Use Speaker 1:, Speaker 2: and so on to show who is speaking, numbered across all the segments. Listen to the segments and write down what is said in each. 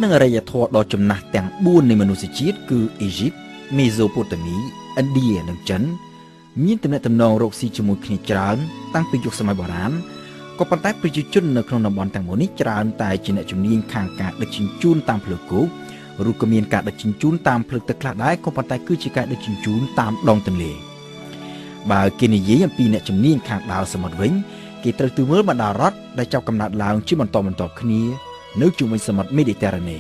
Speaker 1: នឹងអរិយធម៌ដ៏ចំណាស់ទាំង4នៃមនុស្សជាតិគឺអ៊ីជីបមេសូប៉ូតាមីឥណ្ឌានិងចិនមានទំនាក់ទំនងរកស៊ីជាមួយគ្នាច្រើនតាំងពីយុគសម័យបុរាណក៏ប៉ុន្តែប្រជាជននៅក្នុងតំបន់ទាំងមូលនេះច្រើនតែជាអ្នកជំនាញខាងការដឹកជញ្ជូនតាមផ្លូវគោកឬក៏មានការដឹកជញ្ជូនតាមផ្លូវទឹកខ្លះដែរក៏ប៉ុន្តែគឺជាការដឹកជញ្ជូនតាមដងទន្លេបើគេនិយាយអំពីអ្នកជំនាញខាងដើរសមុទ្រវិញគេត្រូវទៅមើលបណ្ដារដ្ឋដែលចាប់កំណើតឡើងជាបន្តគ្នានៅជុំវិញសមុទ្រមេឌីទែរ៉ាណេ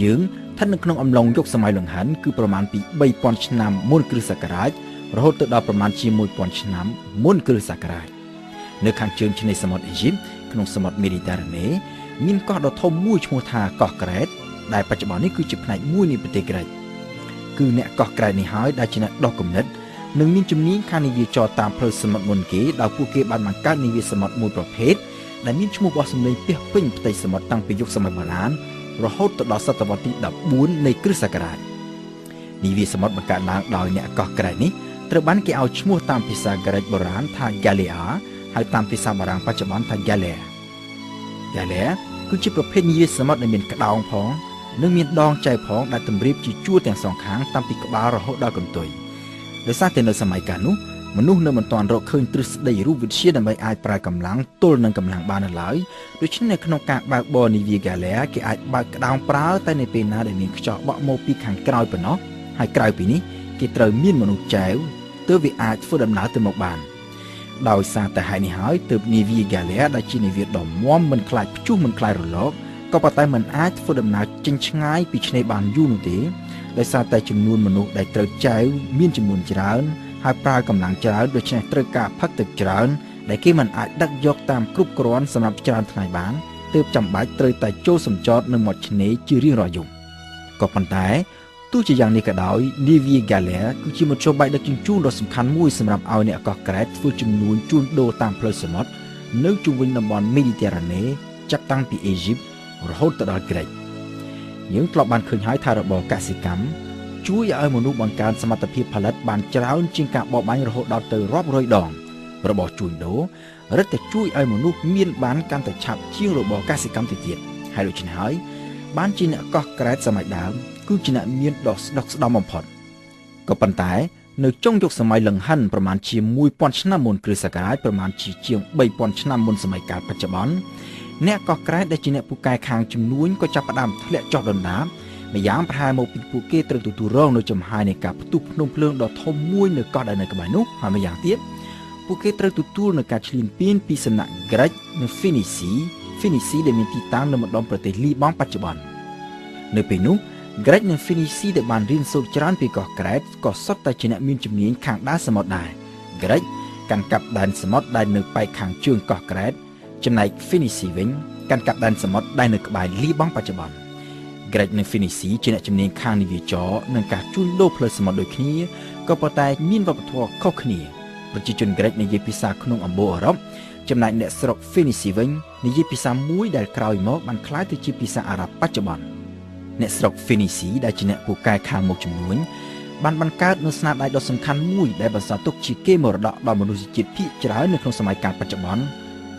Speaker 1: យើងស្ថិតនៅក្នុងអំឡុងយុគសម័យលង្ហិនគឺប្រមាណពី3000ឆ្នាំមុនគ្រិស្តសករាជរហូតទៅដល់ប្រមាណជា1000ឆ្នាំមុនគ្រិស្តសករាជនៅខាងជើងឆ្នេរសមុទ្រអ៊ីជីបក្នុងសមុទ្រមេឌីទែរ៉ាណេមានកោះដ៏ធំមួយឈ្មោះថាកោះក្រែតដែលបច្ចុប្បន្ននេះគឺជាផ្នែកមួយនៃប្រទេសក្រិចគឺអ្នកកោះក្រែតនេះហើយដែលជាអ្នកដោះគំនិតនិងមានជំនាញខាងនាវាចរតាមផ្លូវសមុទ្រមុនគេដោយពួកគេបានបង្កើតនាវាសមុទ្រមួយប្រភេទដែលមានឈ្មោះបោះសម្លេងពាសពេញផ្ទៃសមុទ្រតាំងពីយុគសម័យបុរាណរហូតទៅដល់សតវត្សទី14នៃគ្រិស្តសករាជនាវាសមុទ្របង្កើតឡើងដោយអ្នកកោះក្រែតនេះត្រូវបានគេឲ្យឈ្មោះតាមភាសាក្រិចបុរាណថា Galea ហើយតាមភាសាបារាំងបច្ចុប្បន្នថា Galea គឺជាប្រភេទនាវាសមុទ្រដែលមានក្តោងផងនិងមានដងចែកផងដែលតម្រៀបជាជួរទាំងសងខាងតាំងពីក្បាលរហូតដល់កន្ទុយដោយសារតែនៅសម័យកាលនោះមនុស្សនៅមិនទាន់រកឃើញទ្រឹស្ដីរូបវិទ្យាដើម្បីអាចប្រើកម្លាំងទល់នឹងកម្លាំងបាននៅឡើយដូច្នេះនៅក្នុងការបើកបរនាវា Galea គេអាចបើកក្តោងប្រើតែនៅពេលណាដែលមានខ្យល់បក់មកពីខាងក្រោយប៉ុណ្ណោះហើយក្រៅពីនេះគេត្រូវមានមនុស្សចែវទើបវាអាចធ្វើដំណើរទៅមុខបានដោយសារតែហេតុនេះហើយទើបនាវា Galea ដែលជានាវាដ៏មាំមិនខ្លាចព្យុះមិនខ្លាចរលកក៏ប៉ុន្តែមិនអាចធ្វើដំណើរចេញឆ្ងាយពីឆ្នេរបានយូរនោះទេដោយសារតែចំនួនមនុស្សដែលត្រូវចែវមានចំនួនច្រើនហើយប្រើកម្លាំងច្រើនដូច្នេះត្រូវការផឹកទឹកច្រើនដែលគេមិនអាចដឹកយកតាមគ្រប់គ្រាន់សម្រាប់ច្រើនថ្ងៃបានទើបចាំបាច់ត្រូវតែចូលសម្ចតនៅមាត់ឆ្នេរជារៀងរាល់យប់ក៏ប៉ុន្តែទោះជាយ៉ាងនេះក៏ដោយនាវា Galea គឺជាមធ្យោបាយដឹកជញ្ជូនដ៏សំខាន់មួយសម្រាប់ឲ្យអ្នកកោះក្រែតធ្វើជំនួញជួញដូរតាមផ្លូវសមុទ្រនៅជុំវិញតំបន់មេឌីទែរ៉ាណេចាប់តាំងពីអេស៊ីបរហូតទៅដល់ក្រិចយើងធ្លាប់បានឃើញហើយថារបរកសិកម្មជួយឲ្យមនុស្សបង្កើនសមត្ថភាពផលិតបានច្រើនជាងការបរបាញ់រហូតដល់ទៅរាប់រយដងរបរជួញដូររឹតតែជួយឲ្យមនុស្សមានបានកាន់តែឆាប់ជាងរបរកសិកម្មទៅទៀតហើយដូច្នេះហើយបានជាអ្នកកោះក្រែតសម័យដើមគឺជាអ្នកមានដ៏ស្ដុកស្ដំបំផុតក៏ប៉ុន្តែនៅចុងយុគសម័យលង្ហិនប្រមាណជា1000ឆ្នាំមុនគ្រិស្តសករាជប្រមាណជាង3000ឆ្នាំមុនសម័យកាលបច្ចុប្បន្នអ្នកកោះក្រែតដែលជាអ្នកពូកែខាងជំនួញក៏ចាប់ផ្ដើមធ្លាក់ចុះដុនដាបម្យ៉ាងប្រហែលមកពីពួកគេត្រូវទទួលរងនៅចំហាយនៃការផ្ទុះភ្នំភ្លើងដ៏ធំមួយនៅកោះដែលនៅក្បែរនោះហើយម្យ៉ាងទៀតពួកគេត្រូវទទួលនៅការឈ្លានពានពីសំណាក់ក្រិចនិងហ្វីនីស៊ីដែលមានទីតាំងនៅម្ដុំប្រទេសលីបង់បច្ចុប្បន្ននៅពេលនោះក្រិចនិងហ្វីនីស៊ីដែលបានរៀនសូត្រច្រើនពីកោះក្រែតក៏សុទ្ធតែជាអ្នកមានជំនាញខាងដើរសមុទ្រដែរក្រិចកាន់កាប់ដែនសមុទ្រដែលនៅប៉ែកខាងជើងកោះក្រែតចំណែក Phoenicia វិញកាន់កាប់ដែនសមុទ្រដែលនៅក្បែរលីបង់បច្ចុប្បន្ន Greg និង Phoenicia ជាអ្នកជំនាញខាងនាវាចរនិងការជួញដូរផ្លូវសមុទ្រដូចគ្នាក៏ប៉ុន្តែមានវប្បធម៌ខុសគ្នាប្រជាជន Greg និយាយភាសាក្នុងអំបូរអឺរ៉ុបចំណែកអ្នកស្រុក Phoenicia វិញនិយាយភាសាមួយដែលក្រោយមកបានក្លាយទៅជាភាសាអារ៉ាប់បច្ចុប្បន្នអ្នកស្រុក Phoenicia ដែលជាអ្នកពូកែខាងមុខជំនួញបានបង្កើតនូវស្នាដៃដ៏សំខាន់មួយដែលបន្សល់ទុកជាកេរមរតកដល់មនុស្សជាតិភាគច្រើននៅក្នុងសម័យកាលបច្ចុប្បន្ន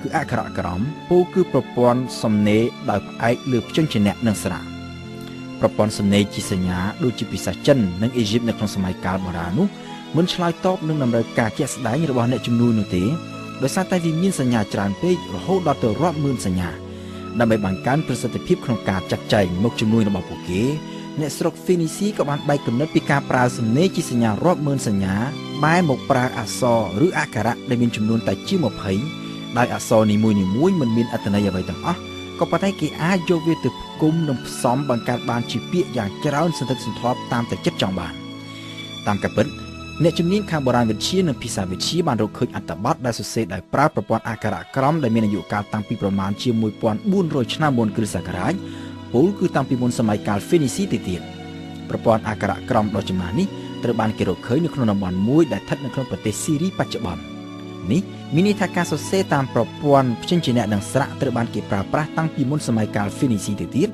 Speaker 1: គឺអក្ខរក្រមពោលគឺប្រព័ន្ធសំណេរដោយផ្អែកលើព្យញ្ជនៈនិងស្រៈប្រព័ន្ធសំណេរជាសញ្ញាដូចជាភាសាចិននិងអេស៊ីបនៅក្នុងសម័យកាលបុរាណនោះមិនឆ្លើយតបនឹងតម្រូវការជាក់ស្ដែងរបស់អ្នកជំនួញនោះទេដោយសារតែវាមានសញ្ញាច្រើនពេករហូតដល់ទៅរាប់ម៉ឺនសញ្ញាដើម្បីបង្កើនប្រសិទ្ធភាពក្នុងការចាត់ចែងមុខជំនួញរបស់ពួកគេអ្នកស្រុក Phoenicia ក៏បានបែកគំនិតពីការប្រើសំណេរជាសញ្ញារាប់ម៉ឺនសញ្ញាបែរមកប្រើអក្សរឬអក្ខរៈដែលមានចំនួនតែជា20ដោយអក្សរនីមួយៗមិនមានអត្ថន័យអ្វីទាំងអស់ក៏ប៉ុន្តែគេអាចយកវាទៅផ្គុំនិងផ្សំបង្កើតបានជាពាក្យយ៉ាងច្រើនសន្ធឹកសន្ធាប់តាមតែចិត្តចង់បានតាមការពិតអ្នកជំនាញខាងបុរាណវិទ្យានិងភាសាវិទ្យាបានរកឃើញអត្ថបទដែលសរសេរដោយប្រើប្រព័ន្ធអក្ខរក្រមដែលមានអាយុកាលតាំងពីប្រមាណជា1400ឆ្នាំមុនគ្រិស្តសករាជពលគឺតាំងពីមុនសម័យកាល Phoenicia ទៅទៀតប្រព័ន្ធអក្ខរក្រមដ៏ចំណាស់នេះត្រូវបានគេរកឃើញនៅក្នុងតំបន់មួយដែលស្ថិតនៅក្នុងប្រទេសស៊ីរីបច្ចុប្បន្ននេះមានន័យថាការសរសេរតាមប្រព័ន្ធព្យញ្ជនៈនិងស្រៈត្រូវបានគេប្រើប្រាស់តាំងពីមុនសម័យកាល Phoenicia ទៅទៀត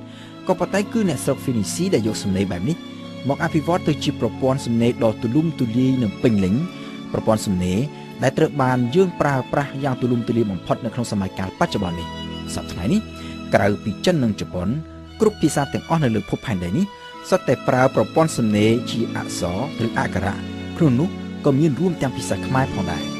Speaker 1: ក៏ប៉ុន្តែគឺអ្នកស្រុក Phoenicia ដែលយកសំណេរបែបនេះមកអភិវឌ្ឍទៅជាប្រព័ន្ធសំណេរដ៏ទូលំទូលាយនិងពេញលេញប្រព័ន្ធសំណេរដែលត្រូវបានយើងប្រើប្រាស់យ៉ាងទូលំទូលាយបំផុតនៅក្នុងសម័យកាលបច្ចុប្បន្ននេះសប្តាហ៍ថ្ងៃនេះក្រៅពីចិននិងជប៉ុន គ្រប់ភាសាទាំងអស់នៅលើភពផែនដីនេះសុទ្ធតែប្រើប្រព័ន្ធសំណេរជាអក្សរឬអក្ខរៈក្នុងនោះក៏មានរួមទាំងភាសាខ្មែរផងដែរ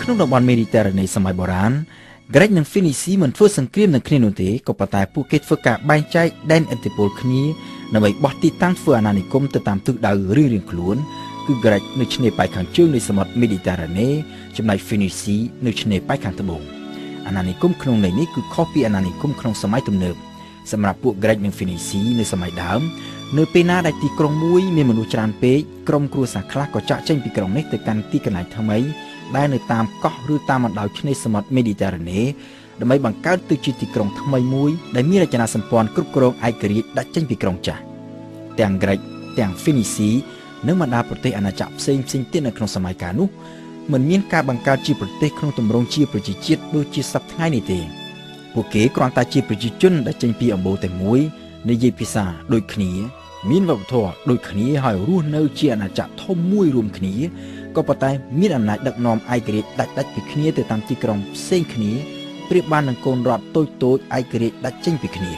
Speaker 1: ក្នុងតំបន់មេឌីទែរ៉ាណេសម័យបុរាណក្រិចនិងហ្វីនីស៊ីមិនធ្វើសង្គ្រាមនឹងគ្នានោះទេក៏ប៉ុន្តែពួកគេធ្វើការបែងចែកដែនឥទ្ធិពលគ្នាដើម្បីបោះទីតាំងធ្វើអាណានិគមទៅតាមទិសដៅរៀងៗខ្លួនគឺក្រិចនៅឆ្នេរប៉ែកខាងជើងនៃសមុទ្រមេឌីទែរ៉ាណេចំណែកហ្វីនីស៊ីនៅឆ្នេរប៉ែកខាងត្បូងអាណានិគមក្នុងន័យនេះគឺខុសពីអាណានិគមក្នុងសម័យទំនើបសម្រាប់ពួកក្រិចនិងហ្វីនីស៊ីនៅសម័យដើមនៅពេលណាដែលទីក្រុងមួយមានមនុស្សច្រើនពេកក្រុមគ្រួសារខ្លះក៏ចាក់ចេញពីក្រុងនេះទៅកាន់ទីកន្លែងថ្មីដែលនៅតាមកោះឬតាមបណ្ដោយឆ្នេរសមុទ្រមេឌីទែរ៉ាណេដើម្បីបង្កើតទៅជាទីក្រុងថ្មីមួយដែលមានរចនាសម្ព័ន្ធគ្រប់គ្រងឯករាជ្យដាក់ចេញពីក្រុងចាស់ទាំងក្រិចទាំងហ្វីនីស៊ីនិងបណ្ដាប្រទេសអាណាចក្រផ្សេងទៀតនៅក្នុងសម័យកាលនោះមិនមានការបង្កើតជាប្រទេសក្នុងទម្រង់ជាប្រជាជាតិដូចជាសព្វថ្ងៃនេះទេពួកគេគ្រាន់តែជាប្រជាជនដែលចេញពីអំបូរតែមួយនិយាយភាសាដូចគ្នាមានវប្បធម៌ដូចគ្នាហើយរស់នៅជាអាណាចក្រធំមួយរួមគ្នាក៏ប៉ុន្តែមានអំណាចដឹកនាំឯករាជ្យដាច់ពីគ្នាទៅតាមទីក្រុងផ្សេងគ្នាប្រៀបបាននឹងកូនរដ្ឋតូចឯករាជ្យដាច់ចេញពីគ្នា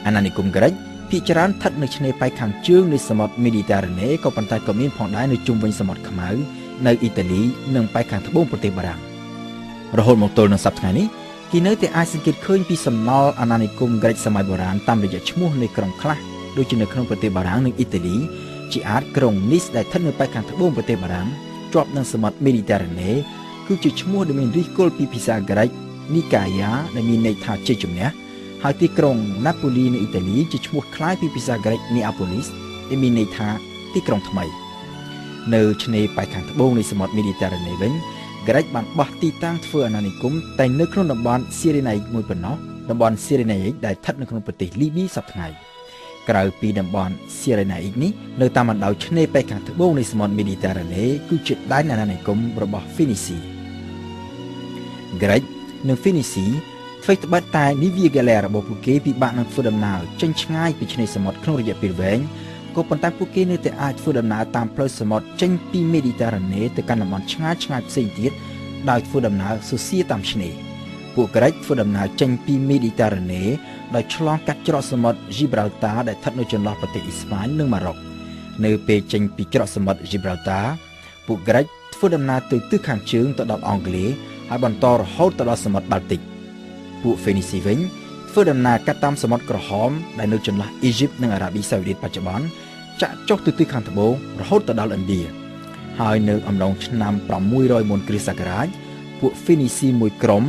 Speaker 1: អាណានិគមក្រិចភាគច្រើនស្ថិតនៅឆ្នេរប៉ែកខាងជើងនៃសមុទ្រមេឌីទែរ៉ាណេក៏ប៉ុន្តែក៏មានផងដែរនៅជុំវិញសមុទ្រខ្មៅនៅអ៊ីតាលីនិងប៉ែកខាងត្បូងប្រទេសបារាំងរហូតមកទល់នឹងសប្តាហ៍នេះគេនៅតែអាចសង្កេតឃើញពីសំណល់អាណានិគមក្រិចសម័យបុរាណតាមរយៈឈ្មោះនៃក្រុងខ្លះដូចជានៅក្នុងប្រទេសបារាំងនិងអ៊ីតាលីជាអាចក្រុងនីសដែលស្ថិតនៅប៉ែកខាងត្បូងប្រទេសបារាំងជាប់នឹងសមុទ្រមេឌីទែរ៉ាណេគឺជាឈ្មោះដែលមានឫសគល់ពីភាសាក្រិចនីកាយ៉ាដែលមានន័យថាជ័យជំនះហើយទីក្រុងណាប៉ូលីនៅអ៊ីតាលីជាឈ្មោះคล้ายពីភាសាក្រិចនីអាប៉ូលីសដែលមានន័យថាទីក្រុងថ្មីនៅឆ្នេរប៉ែកខាងត្បូងនៃសមុទ្រមេឌីទែរ៉ាណេវិញក្រិចបានបោះទីតាំងធ្វើអាណានិគមតែនៅក្នុងតំបន់ស៊ីរេណាអ៊ិកមួយប៉ុណ្ណោះតំបន់ស៊ីរេណាអ៊ិកដែលស្ថិតនៅក្នុងប្រទេសលីប៊ីសប្តាហ៍ថ្ងៃក្រៅពីតំបន់ស៊ីរេណាអ៊ិកនេះនៅតាមបណ្ដោយឆ្នេរប៉ែកខាងត្បូងនៃសមុទ្រមេឌីទែរ៉ាណេគឺជាដែនអាណានិគមរបស់ហ្វីនីស៊ីក្រិចនិងហ្វីនីស៊ីធ្វើត្បិតតែនីវីហ្គាឡែរបស់ពួកគេពិបាកនឹងធ្វើដំណើរចេញឆ្ងាយពីឆ្នេរសមុទ្រក្នុងរយៈពេលវែងក៏ប៉ុន្តែពួកគេនៅតែអាចធ្វើដំណើរតាមផ្លូវសមុទ្រចេញពីមេឌីទែរ៉ាណេទៅកាន់តំបន់ឆ្ងាយផ្សេងទៀតដោយធ្វើដំណើរសូសៀតាមឆ្នេរពួកក្រិចធ្វើដំណើរចេញពីមេឌីទែរ៉ាណេដោយឆ្លងកាត់ច្រកសមុទ្រ Gibraltar ដែលស្ថិតនៅចន្លោះប្រទេសអ៊ីស្ប៉ាញនិងម៉ារ៉ុកនៅពេលចេញពីច្រកសមុទ្រ Gibraltar ពួកក្រិចធ្វើដំណើរទៅទិសខាងជើងទៅដល់អង់គ្លេសហើយបន្តរហូតទៅដល់សមុទ្របាល់ទិកពួកហ្វេនីស៊ីវិញធ្វើដំណើរកាត់តាមសមុទ្រក្រហមដែលនៅចន្លោះអ៊ីជីបនិងអារ៉ាប៊ីសាអូឌីតបច្ចុប្បន្នចាក់ចុះទៅទិសខាងត្បូងរហូតទៅដល់ឥណ្ឌាហើយនៅអំឡុងឆ្នាំ600មុនគ្រិស្តសករាជពួកហ្វេនីស៊ីមួយក្រុម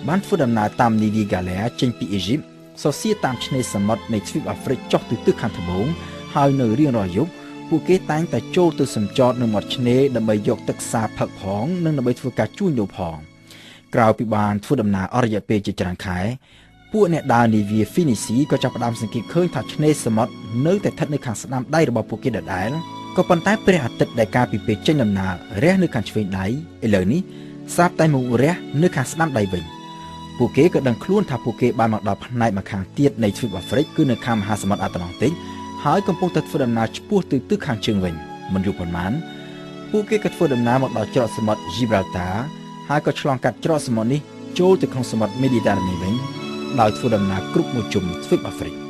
Speaker 1: បានធ្វើដំណើរតាមនីវីហ្គាឡែចេញពីអ៊ីជីបសូសៀតាមឆ្នេរសមុទ្រនៃទ្វីបអាហ្វ្រិកចុះទៅទិសខាងត្បូងហើយនៅរៀងរាល់យប់ពួកគេតែងតែចូលទៅសម្ចតនៅមាត់ឆ្នេរដើម្បីយកទឹកសាបផឹកផងនិងដើម្បីធ្វើការជួញដូរផងក្រៅពីបានធ្វើដំណើរអស់រយៈពេលជាច្រើនខែពួកអ្នកដើរនាវាហ្វីនីស៊ីក៏ចាប់ផ្ដើមសង្កេតឃើញថាឆ្នេរសមុទ្រនៅតែស្ថិតនៅខាងស្ដាំដៃរបស់ពួកគេដដែលក៏ប៉ុន្តែព្រះអាទិត្យដែលកាលពីពេលចេញដំណើររះនៅខាងឆ្វេងដៃឥឡូវនេះស្រាប់តែមករះនៅខាងស្ដាំដៃវិញពួកគេក៏ដឹងខ្លួនថាពួកគេបានមកដល់ផ្នែកម្ខាងទៀតនៃទ្វីបអាហ្វ្រិកគឺនៅខាងមហាសមុទ្រអាត្លង់ទិកហើយកំពុងតែធ្វើដំណើរឆ្ពោះទៅទិសខាងជើងវិញមិនយូរប៉ុន្មានពួកគេក៏ធ្វើដំណើរមកដល់ច្រកសមុទ្រ Gibraltar ហើយក៏ឆ្លងកាត់ច្រកសមុទ្រនេះចូលទៅក្នុងសមុទ្រមេឌីទែរ៉ាណេវិញដោយធ្វើដំណើរគ្រប់មួយជុំទ្វីបអាហ្វ្រិក